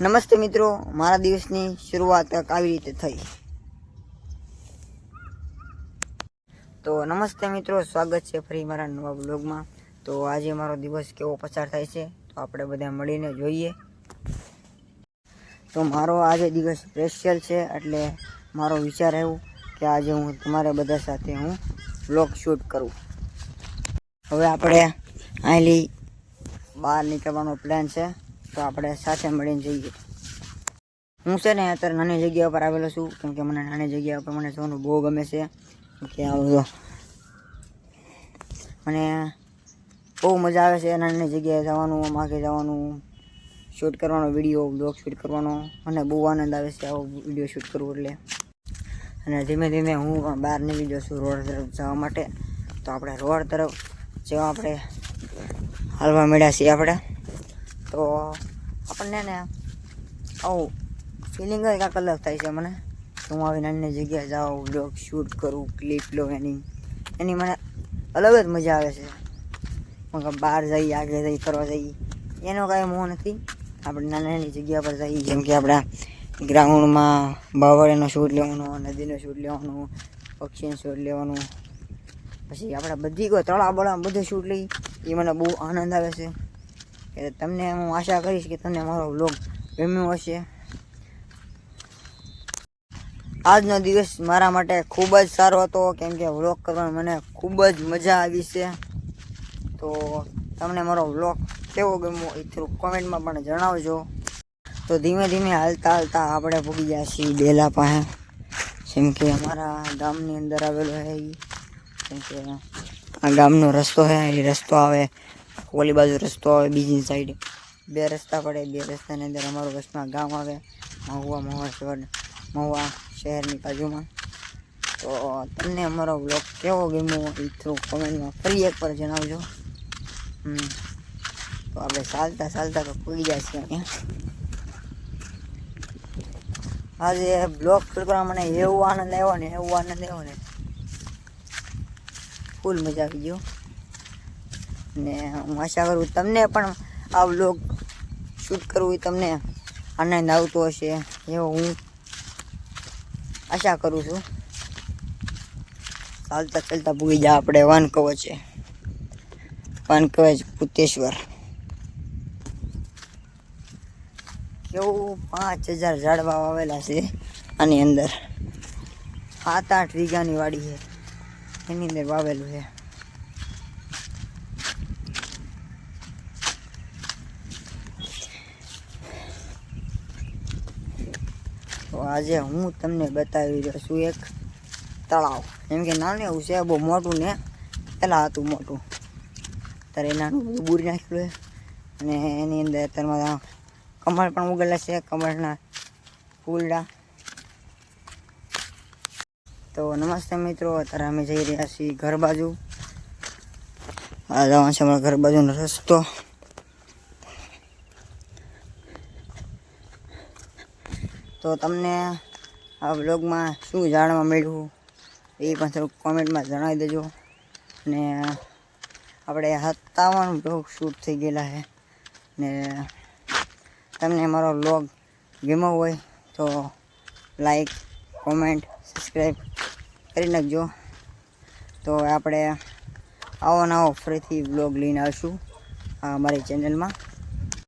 નમસ્તે મિત્રો, મારા દિવસની શરૂઆત આવી રીતે થઈ. તો નમસ્તે મિત્રો, સ્વાગત છે ફરી મારા નવા બ્લોગમાં. તો આજે મારો દિવસ કેવો પસાર થાય છે તો આપણે બધા મળીને જોઈએ. તો મારો આજે દિવસ સ્પેશિયલ છે, એટલે મારો વિચાર આવ્યો કે આજે હું તમારા બધા સાથે હું બ્લોગ શૂટ કરું. હવે આપણે અહીંથી બહાર નીકળવાનો પ્લાન છે, તો આપણે સાથે મળીને જઈએ. હું છે ને અત્યારે નાની જગ્યા પર આવેલો છું, કેમકે મને નાની જગ્યા પર મને જવાનું બહુ ગમે છે. કે મને બહુ મજા આવે છે નાની જગ્યાએ જવાનું, માગે જવાનું, શૂટ કરવાનો વિડીયો, બ્લોગ શૂટ કરવાનો. મને બહુ આનંદ આવે છે આવો વિડીયો શૂટ કરવો એટલે. અને ધીમે ધીમે હું પણ બહાર નીકળી જાઉં છું રોડ તરફ જવા માટે. તો આપણે રોડ તરફ જેવા આપણે હાલવા મળ્યા છીએ આપણે, તો આપણને ને આવું ફિલિંગ જ કાંઈક અલગ થાય છે મને. હું આવી નાની જગ્યાએ જાઉં, બ્લોગ શૂટ કરું, ક્લિપ લો, એની મને અલગ જ મજા આવે છે. બહાર જઈએ, આગળ જઈએ, ફરવા જઈએ, એનો કાંઈ મોહ નથી. આપણે નાની જગ્યા પર જઈએ, જેમ કે આપણા ગ્રાઉન્ડમાં બાવળીનો શૂટ લેવાનો, નદીનો શૂટ લેવાનો, પક્ષીનો શૂટ લેવાનો, પછી આપણે બધી કોઈ તળાવ બળાવ બધું શૂટ લઈ, એ મને બહુ આનંદ આવે છે. કે તમને હું આશા કરીશ કે તમને મારો વ્લોગ ગમ્યો હશે. આજનો દિવસ મારા માટે ખૂબ જ સારો હતો, કેમ કે વ્લોગ કરવાની મને ખૂબ જ મજા આવી છે. તો તમને મારો વ્લોગ કેવો ગમ્યો એ થોડું કોમેન્ટમાં પણ જણાવજો. તો ધીમે ધીમે હાલતા હાલતા આપણે પૂગી ગયા છીએ બેલા પાસે, જેમ કે અમારા ગામની અંદર આવેલો છે. કેમ કે આ ગામનો રસ્તો છે, એ રસ્તો આવે, ઓલી બાજુ રસ્તો આવે, બીજી સાઈડ બે રસ્તા પડે. બે રસ્તાની અંદર અમારું વચમાં ગામ આવે, મહુવા શહેરની બાજુમાં. તો તમને અમારો વ્લોગ કેવો ગમ્યો એ થોડું કોમેન્ટમાં ફરી એકવાર જણાવજો. તો આપણે ચાલતા ચાલતા તો પૂરી જાય છે અહીંયા. આજે બ્લોગ કરવા મને એવું આનંદ આવ્યો ને ફૂલ મજા આવી ગયો. ને હું આશા કરું તમને પણ આ બ્લોગ શૂટ કરવું એ તમને આનંદ આવતો હશે, એવો હું આશા કરું છું. ચાલતા ચાલતા પૂગી જાય આપણે વાનકવચ ભૂતેશ્વર. કેવું 5000 ઝાડવા વાવેલા છે આની અંદર. 7-8 વીઘાની વાડી છે, એની અંદર વાવેલું છે. તો આજે હું તમને બતાવી રહ્યો છું એક તળાવ. જેમ કે નાનું એવું છે, બહુ મોટું ને પહેલાં હતું મોટું, ત્યારે નાનું બધું બૂરી નાખેલું છે. અને એની અંદર અત્યારમાં કમળ પણ ઉગેલા છે, કમળના ફૂલડા. તો નમસ્તે મિત્રો, અત્યારે અમે જઈ રહ્યા છીએ ઘર બાજુ. આ જવાનું છે અમારા ઘર બાજુનો રસ્તો. તો તમને આ બ્લોગમાં શું જાણવા મળ્યું એ પણ થોડુંક કોમેન્ટમાં જણાવી દેજો. ને આપણે 57 બ્લોગ શૂટ થઈ ગયેલા છે. ને તમને મારો બ્લોગ ગમ્યો હોય તો લાઈક, કોમેન્ટ, સબસ્ક્રાઈબ કરી નાખજો. તો આપણે આવો નવો ફરીથી બ્લોગ લઈને આવીશું અમારી ચેનલમાં.